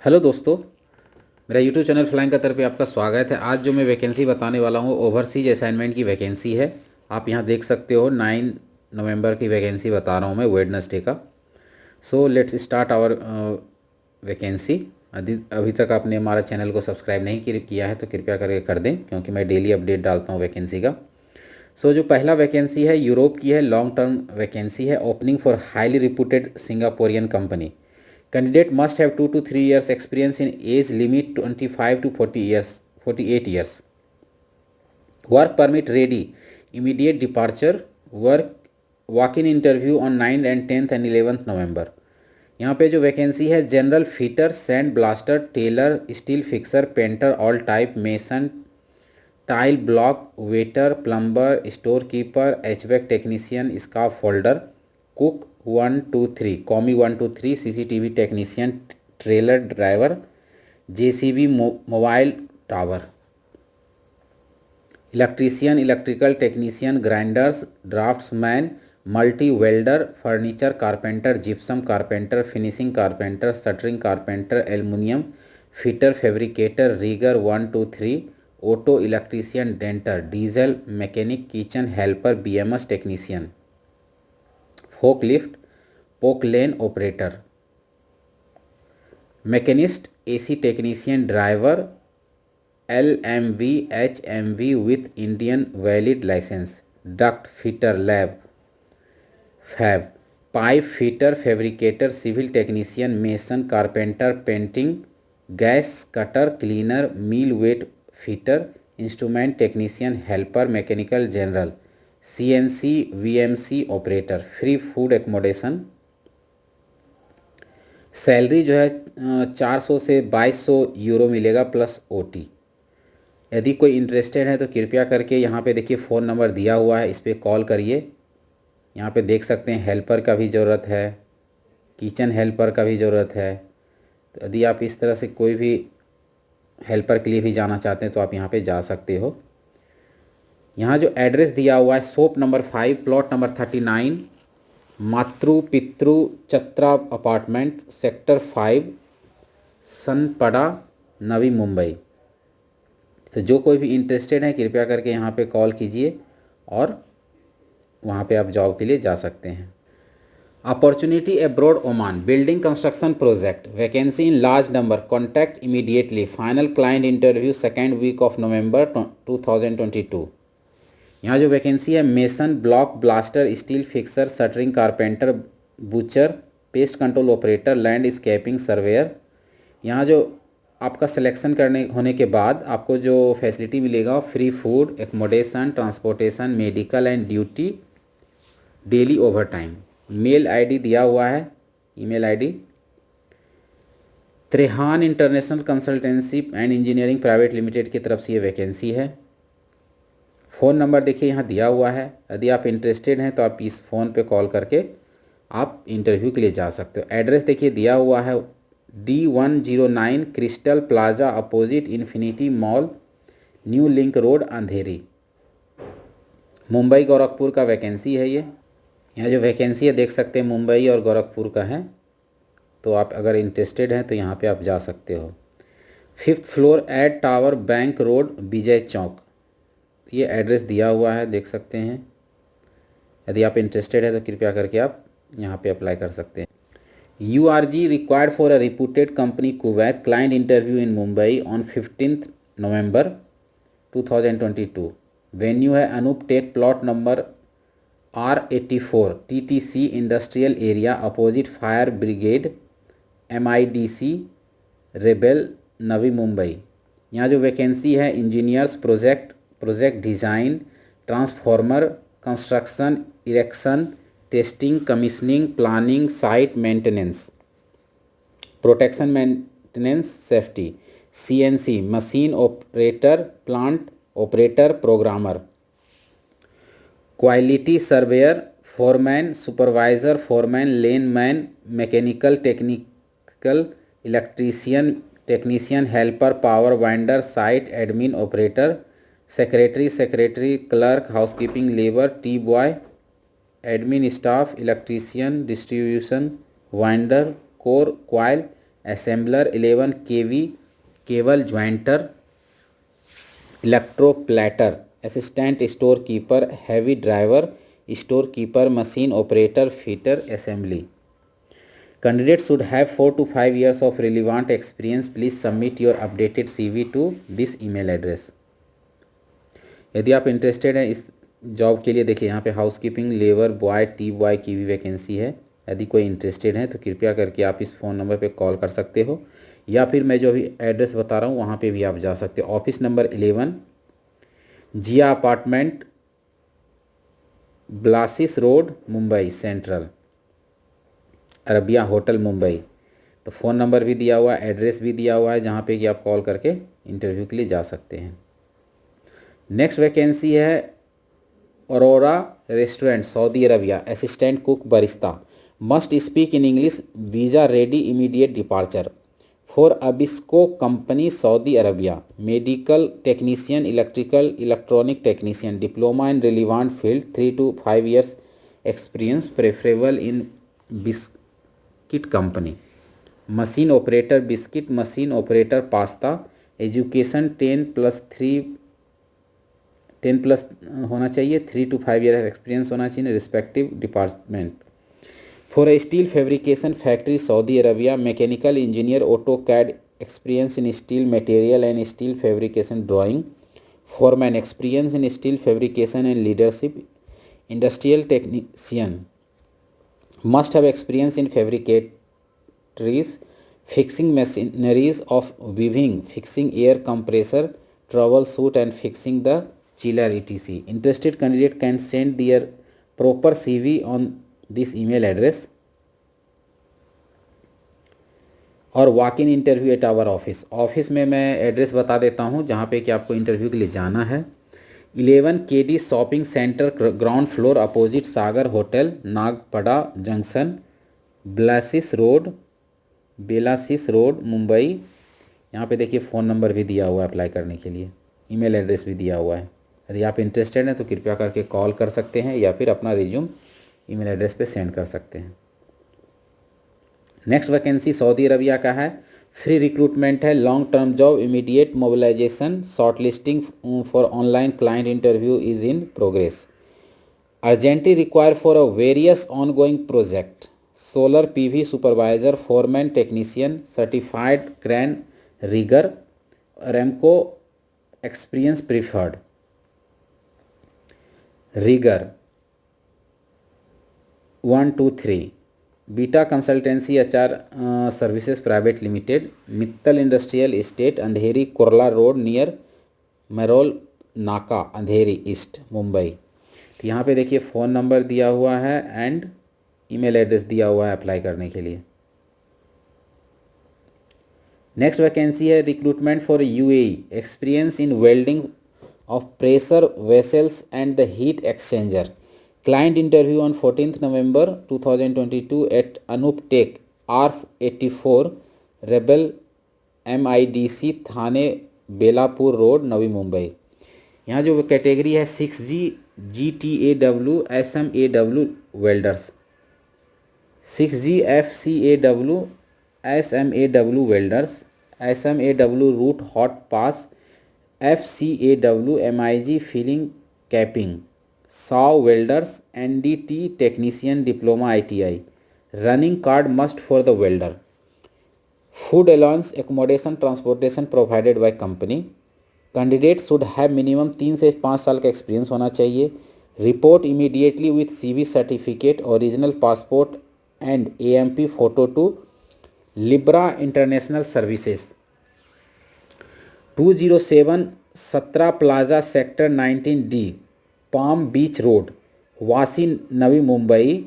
Hello दोस्तों, मेरा YouTube channel flying का तरफ आपका स्वागत है। आज जो मैं वैकेंसी बताने वाला हूँ ओवरसीज असाइनमेंट की वैकेंसी है। आप यहाँ देख सकते हो 9 नवंबर की वैकेंसी बता रहा हूँ मैं, वेडनेसडे का। So let's start our vacancy. अभी तक आपने हमारा चैनल को सब्सक्राइब नहीं किया है तो कृपया करके कर दें, क्योंकि मैं डेली अपडेट डालता हूँ वैकेंसी का। जो पहला वैकेंसी है यूरोप की है, लॉन्ग टर्म वैकेंसी है। Opening for highly reputed Singaporean company. Candidate must have 2 to 3 years experience in age limit 25 to 40 years, 48 years. Work permit ready, immediate departure. Work walk-in interview on 9th and 10th and 11th November. यहाँ पे जो vacancy है, general fitter, sand blaster, tailor, steel fixer, painter all type, mason, tile block, waiter, plumber, store keeper, HVAC technician, scaffolder, cook 1 2 3, commis 1 2 3, CCTV technician, trailer driver, JCB mobile tower, electrician, electrical technician, grinders, draftsman, multi welder, furniture carpenter, gypsum carpenter, finishing carpenter, shuttering carpenter, aluminium fitter, fabricator, rigger 1 2 3, auto electrician, denter, diesel mechanic, kitchen helper, BMS technician, forklift, Poclain operator, machinist, AC technician, driver, LMV HMV with Indian valid licence, duct fitter, lab fab, pipe fitter, fabricator, civil technician, mason, carpenter, painting, gas cutter, cleaner, millwright fitter, instrument technician, helper, mechanical general, CNC VMC operator, free food accommodation. Salary जो है 400 से 2200 euro मिलेगा plus OT। यदि कोई interested है तो कृपया करके यहाँ पे देखिए फ़ोन नंबर दिया हुआ है, इस पर कॉल करिए। यहाँ पे देख सकते हैं हेल्पर का भी ज़रूरत है, किचन हेल्पर का भी ज़रूरत है। तो यदि आप इस तरह से कोई भी हेल्पर के लिए भी जाना चाहते हैं तो आप यहाँ पे जा सकते हो। यहाँ जो एड्रेस दिया हुआ है, शॉप नंबर 5, प्लॉट नंबर 39, मातृ पितृ चत्रा अपार्टमेंट, सेक्टर 5, सनपड़ा, नवी मुंबई। तो जो कोई भी इंटरेस्टेड है कृपया करके यहाँ पे कॉल कीजिए और वहाँ पे आप जॉब के लिए जा सकते हैं। Opportunity abroad Oman, building construction project, vacancy in large number, contact immediately, final client interview second week of November 2022। यहाँ जो वैकेंसी है, mason, block blaster, steel fixer, shuttering carpenter, butcher, pest control operator, landscaping surveyor. यहाँ जो आपका selection करने होने के बाद आपको जो फैसिलिटी मिलेगा, free food, accommodation, transportation, medical and duty, daily overtime. Mail ID दिया हुआ है, email ID Trehan international consultancy and engineering private limited की तरफ से ये वैकेंसी है। फ़ोन नंबर देखिए यहाँ दिया हुआ है, यदि आप इंटरेस्टेड हैं तो आप इस फ़ोन पे कॉल करके आप इंटरव्यू के लिए जा सकते हो। एड्रेस देखिए दिया हुआ है, D109 crystal plaza opposite infinity mall, new link road, Andheri, Mumbai Gorakhpur का वैकेंसी है ये। यहाँ जो वैकेंसी है देख सकते हैं मुंबई और गोरखपुर का है, तो आप अगर इंटरेस्टेड हैं तो यहाँ पे आप जा सकते हो। 5th floor at tower bank road, Vijay Chowk, ये एड्रेस दिया हुआ है, देख सकते हैं। यदि आप इंटरेस्टेड है तो कृपया करके आप यहाँ पे अप्लाई कर सकते हैं। URG required for a reputed company Kuwait, client interview in Mumbai on 15th November 2022। Venue है Anoop tech, plot number R84, TTC industrial area opposite fire brigade, MIDC Rabale, Navi Mumbai. यहाँ जो वैकेंसी है, engineers project design, transformer, construction, erection, testing, commissioning, planning, site maintenance, protection maintenance, safety, CNC machine operator, plant operator, programmer, quality surveyor, foreman, supervisor, foreman, lineman, mechanical technical, electrician technician, helper, power winder, site admin operator, secretary, clerk, housekeeping, labour, tea boy, admin staff, electrician, distribution winder, core coil, assembler 11 kV cable jointer, electroplater, assistant store keeper, heavy driver, store keeper, machine operator, fitter, assembly. Candidate should have 4 to 5 years of relevant experience. Please submit your updated CV to this email address. यदि आप interested हैं इस job के लिए, देखिए यहाँ पे house keeping labour boy T boy की भी वैकेंसी है। यदि कोई इंटरेस्टेड है तो कृपया करके आप इस फ़ोन नंबर पे कॉल कर सकते हो, या फिर मैं जो अभी एड्रेस बता रहा हूँ वहाँ पे भी आप जा सकते हो। Office number 11, Jiya apartment, Bellasis road, Mumbai central, Arabia hotel Mumbai. तो फ़ोन नंबर भी दिया हुआ है, एड्रेस भी दिया हुआ है, जहाँ पे कि आप कॉल करके इंटरव्यू के लिए जा सकते हैं। नेक्स्ट वैकेंसी है Aurora restaurant, Saudi Arabia, assistant cook barista, must speak in English, visa ready, immediate departure, for Abisco company, Saudi Arabia, medical technician, electrical electronic technician, diploma in relevant field, 3 to 5 years experience preferable in biscuit company, machine operator biscuit, machine operator pasta, education 10+ होना चाहिए, 3 to 5 years experience होना चाहिए respective department. For a steel fabrication factory, Saudi Arabia, mechanical engineer, AutoCAD experience in steel material and steel fabrication drawing, foreman experience in steel fabrication and leadership, industrial technician must have experience in fabricatories, fixing machineries of weaving, fixing air compressor, troubleshoot and fixing the chiller etc. Interested candidate can send their proper CV on this email address और walk in interview at our office. Office में मैं address बता देता हूँ जहाँ पे कि आपको इंटरव्यू के लिए जाना है। 11 KD shopping centre, ground floor, opposite Sagar hotel, Nagpada junction, Bellasis road Mumbai. यहाँ पे देखिए फ़ोन नंबर भी दिया हुआ है अप्लाई करने के लिए, ईमेल एड्रेस भी दिया हुआ है। यदि आप इंटरेस्टेड हैं तो कृपया करके कॉल कर सकते हैं या फिर अपना रिज्यूम ईमेल एड्रेस पे सेंड कर सकते हैं। नेक्स्ट वैकेंसी सऊदी अरबिया का है, फ्री रिक्रूटमेंट है, long term job, immediate mobilisation, short listing for online client interview is in progress, urgently require for a various ongoing project, solar PV supervisor, foreman technician, certified crane rigger, Remco experience preferred, rigger 1 2 3, beta consultancy HR services private limited, Mittal industrial estate, Andheri Kurla road near मेरोल नाका, अंधेरी east Mumbai. तो यहाँ पे देखिए phone number दिया हुआ है and email address दिया हुआ है अप्लाई करने के लिए। नेक्स्ट वैकेंसी है recruitment for UAE, experience in welding of pressure vessels and the heat exchanger, client interview on 14th November 2022 at Anup Tech, ARF84, Rebel MIDC, Thane Belapur road, Navi Mumbai. यहाँ जो category है 6G GTAW SMAW welders, 6G FCAW SMAW welders, SMAW root hot pass, FCAW MIG filling capping, 100 welders, NDT technician, diploma ITI, running card must for the welder, food allowance, accommodation, transportation provided by company, candidate should have minimum 3 से 5 साल का experience होना चाहिए, report immediately with CV certificate, original passport and AMP photo to Libra International Services, 207 17 plaza sector 19D, palm beach road, Vashi Navi Mumbai.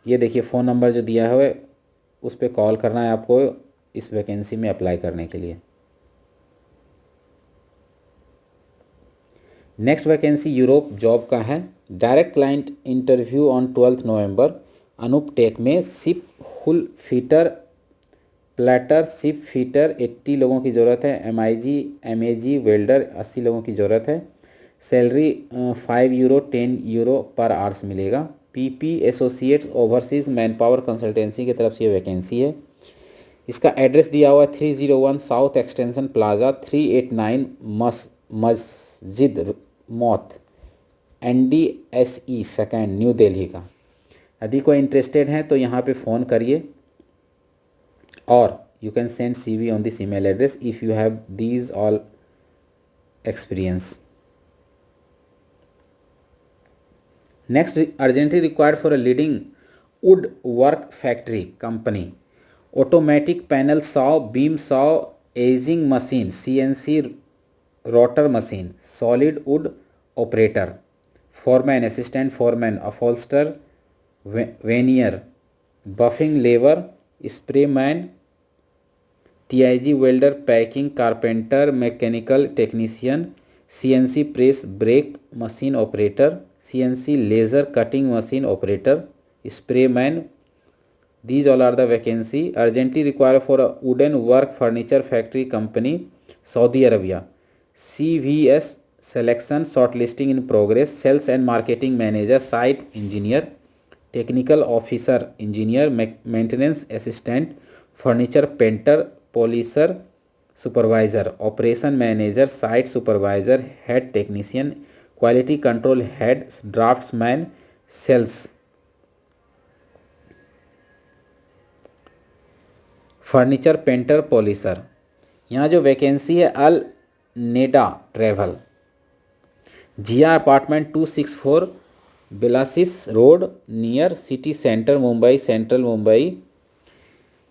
ये देखिए phone number जो दिया है उस पर कॉल करना है आपको इस वैकेंसी में अप्लाई करने के लिए। नेक्स्ट वैकेंसी यूरोप जॉब का है, direct client interview on 12 November, Anoop tech में, ship hull fitter plater ship fitter 80 लोगों की ज़रूरत है, MIG MAG वेल्डर 80 लोगों की ज़रूरत है, सैलरी €5 €10 पर आवर्स मिलेगा। PP associates overseas man power consultancy की तरफ से ये वैकेंसी है। इसका एड्रेस दिया हुआ है 301 साउथ एक्सटेंशन प्लाजा 389 मस्जिद मौत NDSE सेकेंड न्यू दिल्ली का। यदि कोई इंटरेस्टेड है तो यहाँ पे फ़ोन करिए और you can send CV on this email address if you have these all experience. Next, urgently required for a leading woodwork factory company. Automatic panel saw, beam saw, aging machine, CNC rotor machine, solid wood operator, foreman, assistant foreman, upholster, veneer, buffing lever, spray man, TIG welder, packing, carpenter, mechanical technician, CNC press brake machine operator, CNC laser cutting machine operator, spray man. These all are the vacancy urgently required for a wooden work furniture factory company, Saudi Arabia. CVS selection shortlisting in progress. Sales and marketing manager, site engineer, technical officer engineer, maintenance assistant, furniture painter, polisher supervisor, operation manager, site supervisor, head technician, quality control head, draftsman, sales, furniture painter polisher. यहाँ जो vacancy है Al Neda travel, Zia apartment 264 Bellasis road near city centre Mumbai, central Mumbai.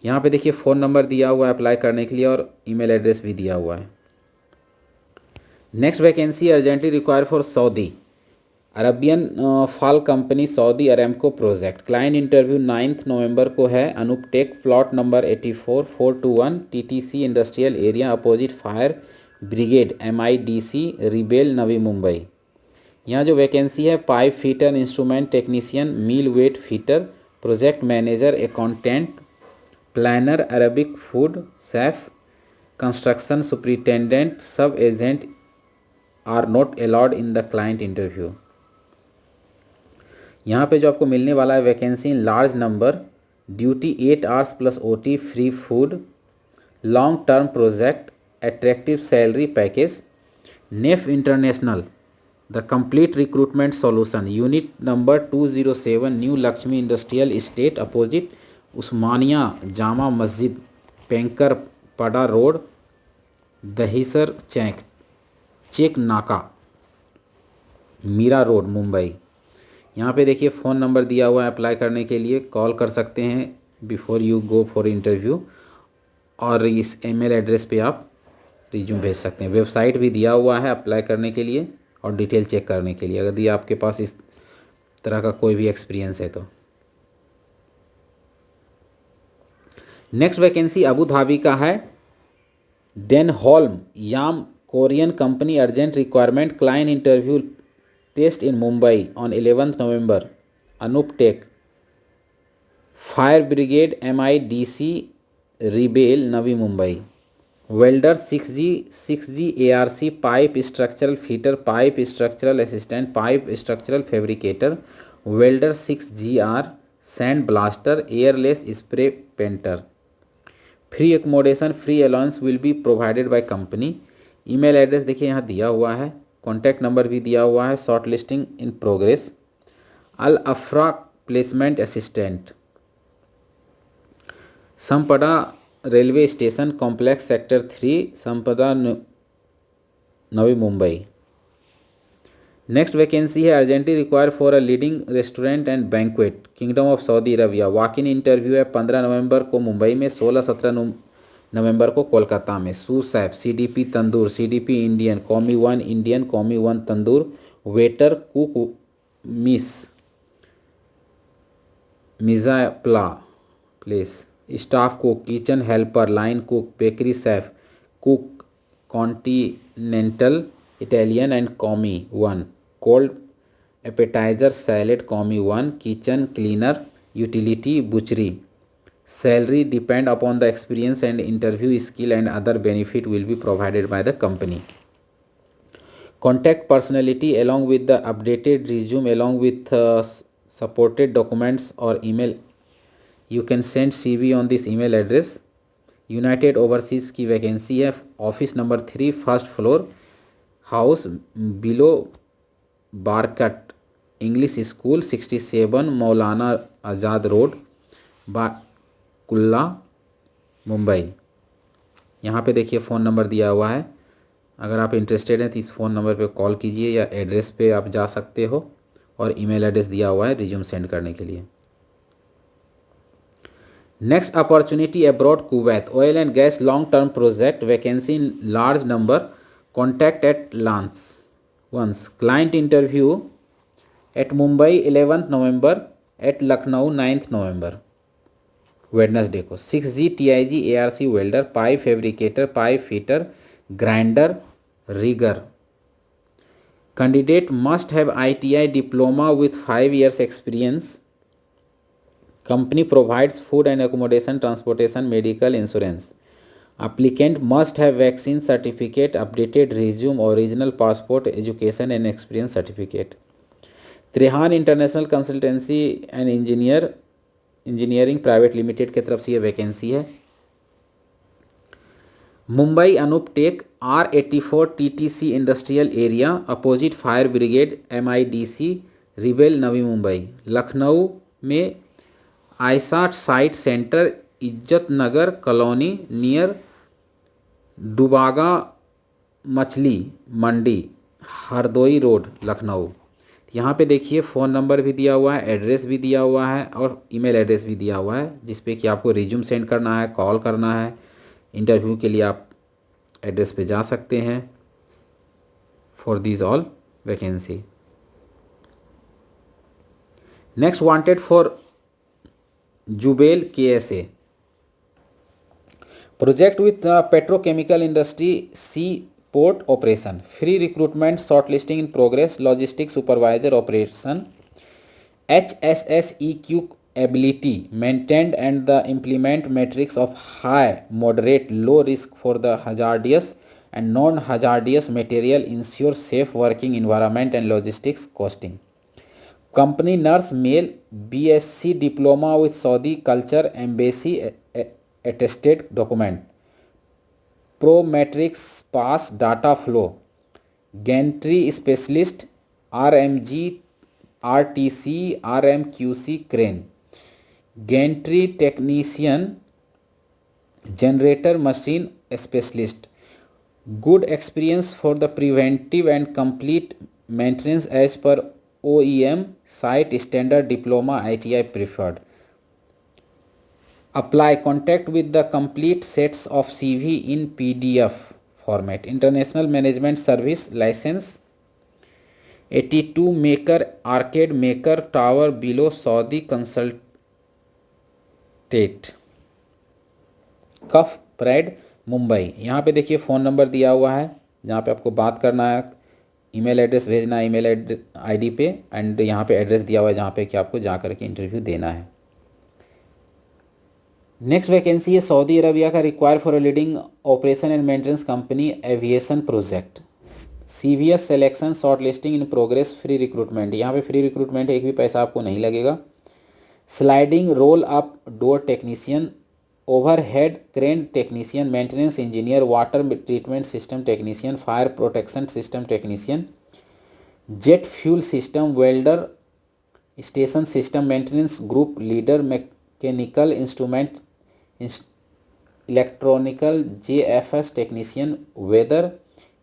यहाँ पे देखिए phone number दिया हुआ है apply करने के लिए और ईमेल एड्रेस भी दिया हुआ है। Next vacancy urgently require for Saudi Arabian Fal company Saudi Aramco project. Client interview 9 November को है। अनुपटेक plot number 84-421 TTC industrial area opposite fire brigade MIDC Rabale Navi Mumbai. यहाँ जो वैकेंसी है pipe fitter, instrument technician, millwright fitter, project manager, accountant, planner, Arabic food chef, construction superintendent, sub agent are not allowed in the client interview. यहाँ पे जो आपको मिलने वाला है vacancy in large number, duty 8 hours plus OT, free food, long term project, attractive salary package, नेफ international, the complete recruitment solution, unit number 207 new Lakshmi industrial estate opposite Osmania Jama Masjid, Penkar पड़ा road, Dahisar check नाका, मीरा रोड, मुंबई। यहाँ पे देखिए फ़ोन नंबर दिया हुआ है apply करने के लिए, कॉल कर सकते हैं before you go for interview, और इस ईमेल एड्रेस पे आप रिज्यूम भेज सकते हैं। वेबसाइट भी दिया हुआ है अप्लाई करने के लिए और डिटेल चेक करने के लिए, अगर यदि आपके पास इस तरह का कोई भी एक्सपीरियंस है तो। नेक्स्ट वैकेंसी अबू धाबी का है। Denholm Yam Korean company urgent requirement, client interview test in Mumbai on 11 November. अनुपटेक fire brigade MIDC Rabale Navi Mumbai. Welder 6G ARC pipe structural fitter, pipe structural assistant, pipe structural fabricator, welder 6GR sand blaster, airless spray painter. Free accommodation, free allowance will be provided by company. Email address देखिए यहाँ दिया हुआ है, contact number भी दिया हुआ है। Short listing in progress. Al Afra placement assistant, Sanpada railway station complex sector 3 Sanpada Navi Mumbai. Next vacancy है urgently require for a leading restaurant and banquet kingdom of Saudi Arabia. Walk in interview है 15 नवंबर को मुंबई में, 16-17 नवंबर को कोलकाता में। Sous chef, CDP tandoor, CDP Indian, commis 1 Indian, commis 1 tandoor, waiter, cook, mise en place, staff cook, kitchen helper, line cook, bakery chef, cook continental Italian and commis 1, cold appetiser salad commis 1, kitchen cleaner, utility, butchery. Salary depend upon the experience and interview skill and other benefit will be provided by the company. Contact personality along with the updated resume along with supported documents or email. You can send CV on this email address. United Overseas की vacancy है। Office number 3 first floor, house बिलो बारकट, English school 67 Maulana आज़ाद road, बाकुल्ला, Mumbai. यहाँ पे देखिए phone number दिया हुआ है। अगर आप इंटरेस्टेड हैं तो इस फ़ोन नंबर पे कॉल कीजिए या एड्रेस पे आप जा सकते हो, और ईमेल एड्रेस दिया हुआ है रिज्यूम सेंड करने के लिए। Next opportunity abroad Kuwait, oil and gas long term project, vacancy in large number, contact at लांस वंस, client interview at Mumbai 11 November, at Lucknow 9 November, Wednesday को। 6G TIG ARC welder, pipe fabricator, pipe fitter, grinder, rigger. Candidate must have ITI diploma with 5 years experience. Company provides food and accommodation, transportation, medical insurance. Applicant must have vaccine certificate, updated resume, original passport, education and experience certificate. Trihan international consultancy and engineering private limited की तरफ से ये vacancy है। मुंबई अनुपटेक R84 TTC industrial area, opposite fire brigade, MIDC, Rabale, Navi Mumbai. Lucknow में आयसा site centre, इज्जत नगर colony, near दुबागा मछली मंडी, हरदोई रोड, लखनऊ। यहाँ पे देखिए फ़ोन नंबर भी दिया हुआ है, एड्रेस भी दिया हुआ है और ईमेल एड्रेस भी दिया हुआ है, जिस पे कि आपको रिज्यूम सेंड करना है, कॉल करना है। इंटरव्यू के लिए आप एड्रेस पे जा सकते हैं for this all vacancy. Next wanted for Jubail KSA, project with petrochemical industry, sea port operation, free recruitment, short listing in progress, logistic supervisor operation, HSSEQ ability maintained and the implement matrix of high, moderate, low risk for the hazardous and non-hazardous material, ensure safe working environment and logistics costing. Company nurse male, BSc diploma with Saudi culture, embassy attested document, pro matrix pass, data flow, gantry specialist, RMG, RTC, RMQC crane, gantry technician, generator machine specialist. Good experience for the preventive and complete maintenance as per OEM site standard, diploma, ITI preferred. Apply, contact with the complete sets of CV in PDF format. International management service license, 82 maker, arcade maker, tower below Saudi consultate, cough prayed, Mumbai. यहाँ पे देखिए phone number दिया हुआ है जहाँ पे आपको बात करना है, ईमेल एड्रेस भेजना है ईमेल ID पे, एंड यहाँ पे एड्रेस दिया हुआ है जहाँ पे कि आपको जा करके इंटरव्यू देना है। नेक्स्ट वैकेंसी है सऊदी अरबिया का, require for a leading operation and maintenance company, aviation project, CVS selection, short listing in progress, free recruitment. यहाँ पे फ्री रिक्रूटमेंट, एक भी पैसा आपको नहीं लगेगा। Sliding roll up door technician, overhead crane technician, maintenance engineer, water treatment system technician, fire protection system technician, jet fuel system welder, station system maintenance group leader, mechanical instrument electronical JFS technician, weather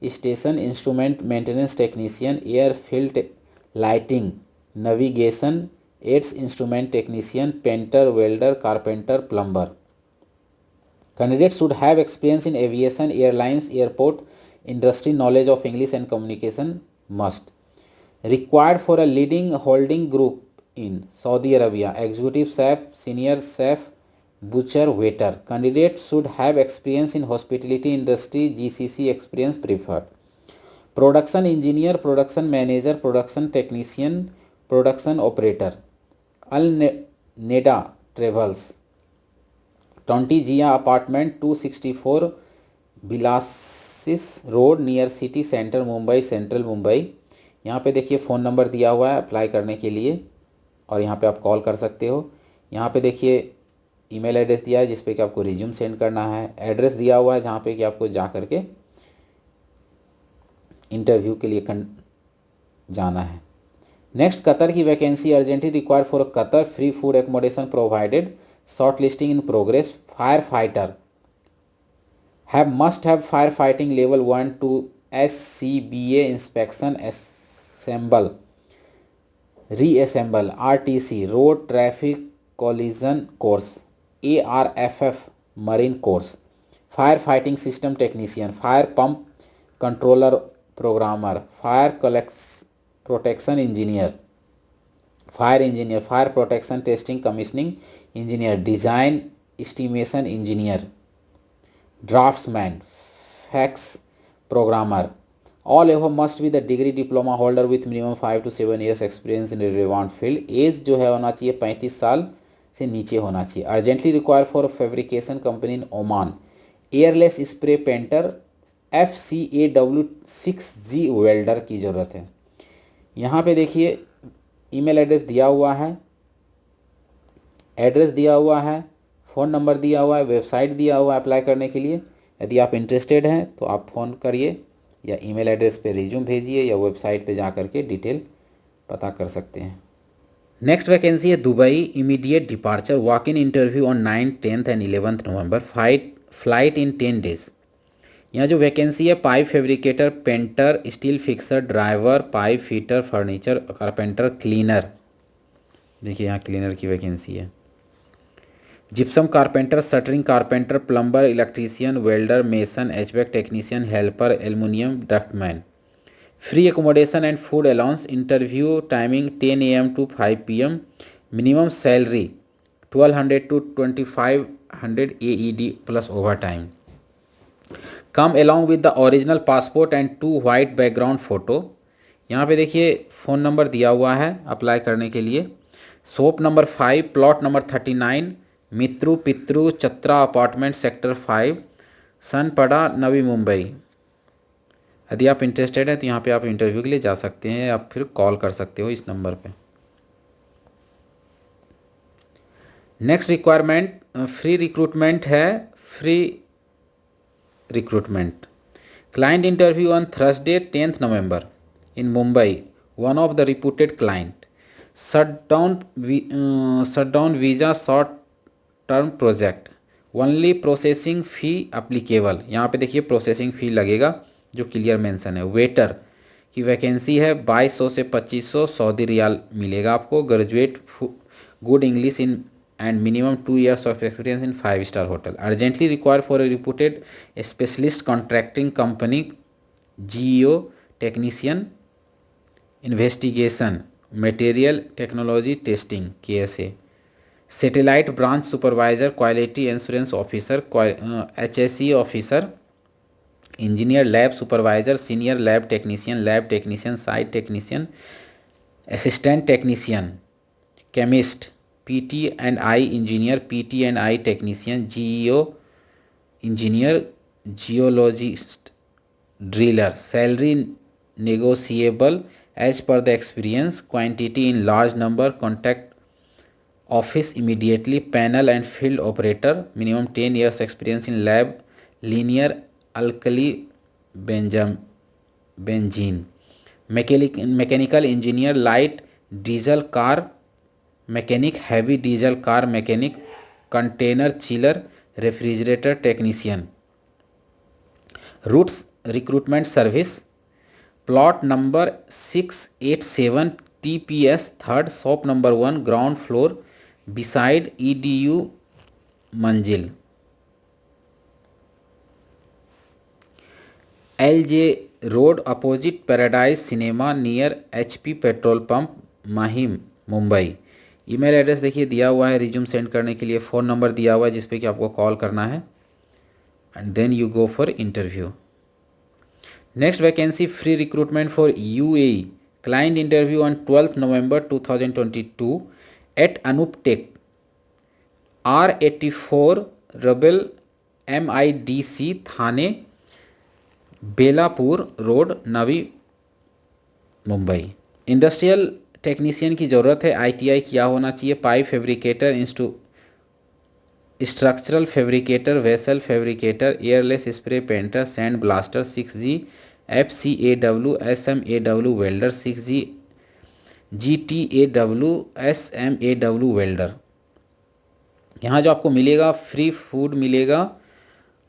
station instrument maintenance technician, airfield lighting, navigation aids instrument technician, painter, welder, carpenter, plumber. Candidates should have experience in aviation, airlines, airport, industry, knowledge of English and communication must. Required for a leading holding group in Saudi Arabia, executive chef, senior chef, butcher, waiter. Candidates should have experience in hospitality industry, GCC experience preferred. Production engineer, production manager, production technician, production operator. Al Neda Travels, 20 Zia apartment, 264 Bellasis road, near city centre, Mumbai central, Mumbai. यहाँ पे देखिए phone number दिया हुआ है apply करने के लिए, और यहाँ पे आप कॉल कर सकते हो। यहाँ पे देखिए ईमेल एड्रेस दिया है जिस पे कि आपको रिज्यूम सेंड करना है, एड्रेस दिया हुआ है जहाँ पे कि आपको जा करके इंटरव्यू के लिए जाना है। नेक्स्ट, कतर की vacancy urgently required for Qatar, free food accommodation provided, short listing in progress, fire fighter must have firefighting level 1 to SCBA inspection, reassemble RTC road traffic collision course, ARFF marine course, firefighting system technician, fire pump controller programmer, fire protection engineer, fire protection testing commissioning engineer, design estimation engineer, draftsman, fax programmer. All above must be the degree diploma holder with minimum 5 to 7 years experience in a relevant field. Age जो है होना चाहिए 35 साल से नीचे होना चाहिए। Urgently require for fabrication company in Oman, airless spray painter, FCAW6G welder की ज़रूरत है। यहाँ पे देखिए ईमेल एड्रेस दिया हुआ है, एड्रेस दिया हुआ है, फ़ोन नंबर दिया हुआ है, वेबसाइट दिया हुआ है अप्लाई करने के लिए। यदि आप इंटरेस्टेड हैं तो आप फ़ोन करिए या ईमेल एड्रेस पे रिज्यूम भेजिए या वेबसाइट पे जा कर के डिटेल पता कर सकते हैं। नेक्स्ट वैकेंसी है Dubai, immediate departure, walk in interview on 9, 10 and 11 November, flight in 10 days. यहाँ जो वैकेंसी है pipe fabricator, painter, steel fixer, driver, pipe fitter, furniture carpenter, cleaner. देखिए यहाँ क्लीनर की वैकेंसी है। Gypsum carpenter, shuttering carpenter, plumber, electrician, welder, mason, HVAC technician, helper, aluminium ductman. Free accommodation and food allowance. Interview timing 10 AM to 5 PM। Minimum salary 1200 to 2500 AED plus over time. Come along with the original passport and 2 white background photo. यहाँ पे देखिए phone number दिया हुआ है apply करने के लिए। Shop number 5, plot number 39, मित्रु पित्रु चत्रा अपार्टमेंट, सेक्टर 5, सनपड़ा, नवी मुंबई। यदि आप इंटरेस्टेड हैं तो यहाँ पे आप इंटरव्यू के लिए जा सकते हैं या फिर कॉल कर सकते हो इस नंबर पे। नेक्स्ट रिक्वायरमेंट फ्री रिक्रूटमेंट है, free recruitment. Client interview on Thursday 10th November in Mumbai, one of the reputed client. Shutdown visa short term project, only processing fee applicable. यहाँ पे देखिए प्रोसेसिंग फ़ी लगेगा जो clear mention है। Waiter की vacancy है 2200 से 2500 सऊदी रियाल मिलेगा आपको। Graduate good English in and minimum 2 years of experience in 5-star hotel. Urgently require for a reputed specialist contracting company, GEO technician, investigation, material technology testing, KSA, satellite branch supervisor, quality assurance officer, HSE officer, engineer, lab supervisor, senior lab technician, site technician, assistant technician, chemist, PT&I engineer, PT&I technician, GEO engineer, geologist, driller. Salary negotiable as per the experience, quantity in large number, contact office immediately, panel and field operator, minimum 10 years experience in lab, linear alkyl benzene, mechanical engineer, light diesel car mechanic, heavy diesel car mechanic, container chiller, refrigerator technician. Roots recruitment service, plot number 687 TPS 3rd, shop number 1, ground floor, beside EDU मंजिल। LJ road opposite paradise cinema, near HP petrol pump, Mahim, Mumbai. Email address देखिए दिया हुआ है resume send करने के लिए। Phone number दिया हुआ है जिस पे कि आपको कॉल करना है and then you go for interview. Next vacancy free recruitment for UAE, client interview on 12th November 2022 at Anoop tech, R84 Rabale MIDC Thane, Belapur road, Navi Mumbai. Industrial technician की ज़रूरत है, ITI किया होना चाहिए। Pipe fabricator structural fabricator, vessel fabricator, airless spray painter, sand blaster, 6G FCAW SMAW welder, 6G GTAW SMAW welder. यहाँ जो आपको मिलेगा फ्री फूड मिलेगा,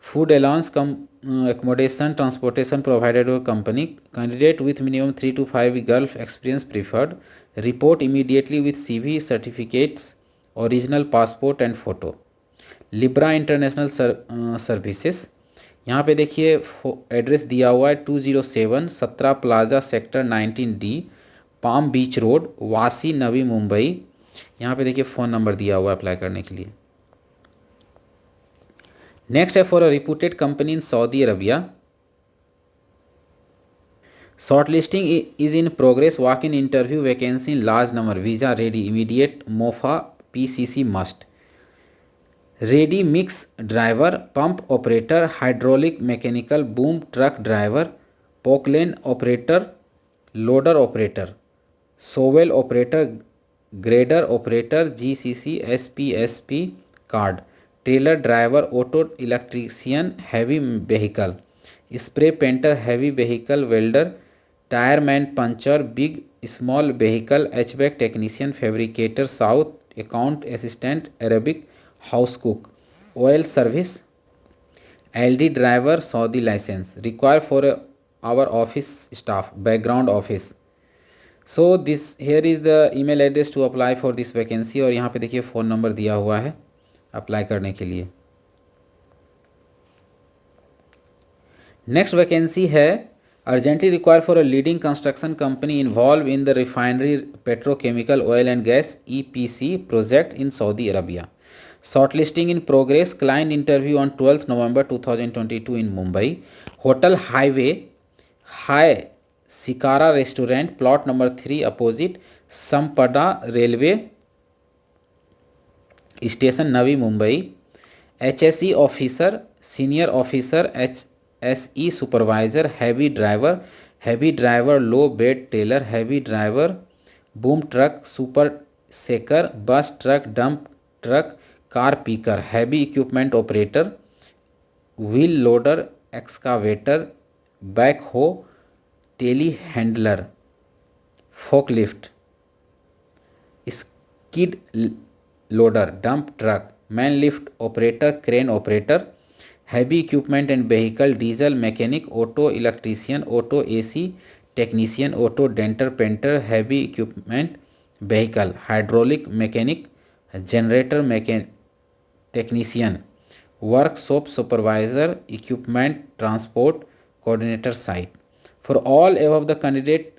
food allowance come accommodation transportation provided by company, candidate with minimum 3 to 5 Gulf experience preferred, report immediately with CV certificates, original passport and photo, Libra international services. यहाँ पे देखिए address दिया हुआ है 207 17 plaza sector 19D palm beach road Vashi Navi Mumbai. यहाँ पे देखिए phone number दिया हुआ है अप्लाई करने के लिए। नेक्स्ट है for a reputed company in Saudi Arabia, short listing is in progress, walk in interview, vacancy in large number, visa ready, immediate, MOFA PCC must, ready mix driver, pump operator, hydraulic mechanical, boom truck driver, Poclain operator, loader operator, shovel operator, grader operator, GCC SPSP card, trailer driver, auto electrician, heavy vehicle, spray painter, heavy vehicle welder, tyre man puncture, big small vehicle, HVAC technician, fabricator, south account assistant, Arabic, house cook, oil service, LD driver, Saudi licence, require for our office staff, background office. So this here is the email address to apply for this vacancy, और यहाँ पे देखिए phone number दिया हुआ है apply करने के लिए। नेक्स्ट वैकेंसी है urgently require for a leading construction company involve in the refinery petrochemical oil and gas EPC project in Saudi Arabia, shortlisting in progress, client interview on 12 November 2022 in Mumbai, hotel highway high Sikara restaurant, plot number 3 opposite Sanpada railway station Navi Mumbai, HSE officer, senior officer, HSE supervisor, heavy driver low bed trailer, heavy driver, boom truck, super sucker, bus truck, dump truck, car picker, heavy equipment operator, wheel loader, excavator, backhoe, telehandler, forklift, skid loader, dump truck, man lift operator, crane operator, heavy equipment and vehicle, diesel mechanic, auto electrician, auto AC technician, auto denter painter, heavy equipment vehicle, hydraulic mechanic, generator technician, workshop supervisor, equipment transport coordinator site. For all above, the candidate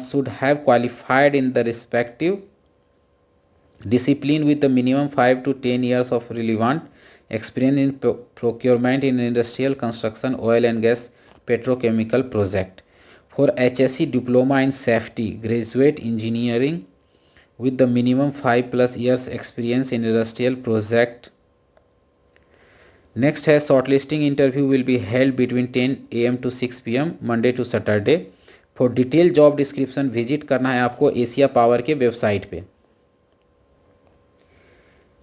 should have qualified in the respective discipline with the minimum 5 to 10 years of relevant experience in procurement in industrial construction, oil and gas, petrochemical project. For HSE diploma in safety, graduate engineering with the minimum 5+ years experience in industrial project. Next है shortlisting interview will be held between 10 AM to 6 PM Monday to Saturday. For detail job description visit करना है आपको Asia power के website पे।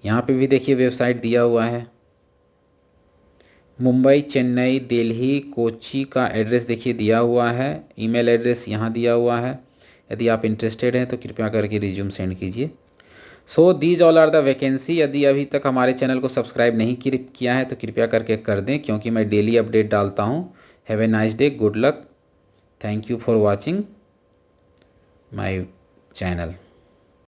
यहाँ पे भी देखिए वेबसाइट दिया हुआ है। मुंबई, चेन्नई, दिल्ली, कोची का एड्रेस देखिए दिया हुआ है। ईमेल एड्रेस यहाँ दिया हुआ है। यदि आप इंटरेस्टेड हैं तो कृपया करके रिज्यूम सेंड कीजिए। So these all are the vacancy. यदि अभी तक हमारे चैनल को सब्सक्राइब नहीं किया है तो कृपया करके कर दें, क्योंकि मैं डेली अपडेट डालता हूँ। Have a nice day, good luck, thank you for watching my channel.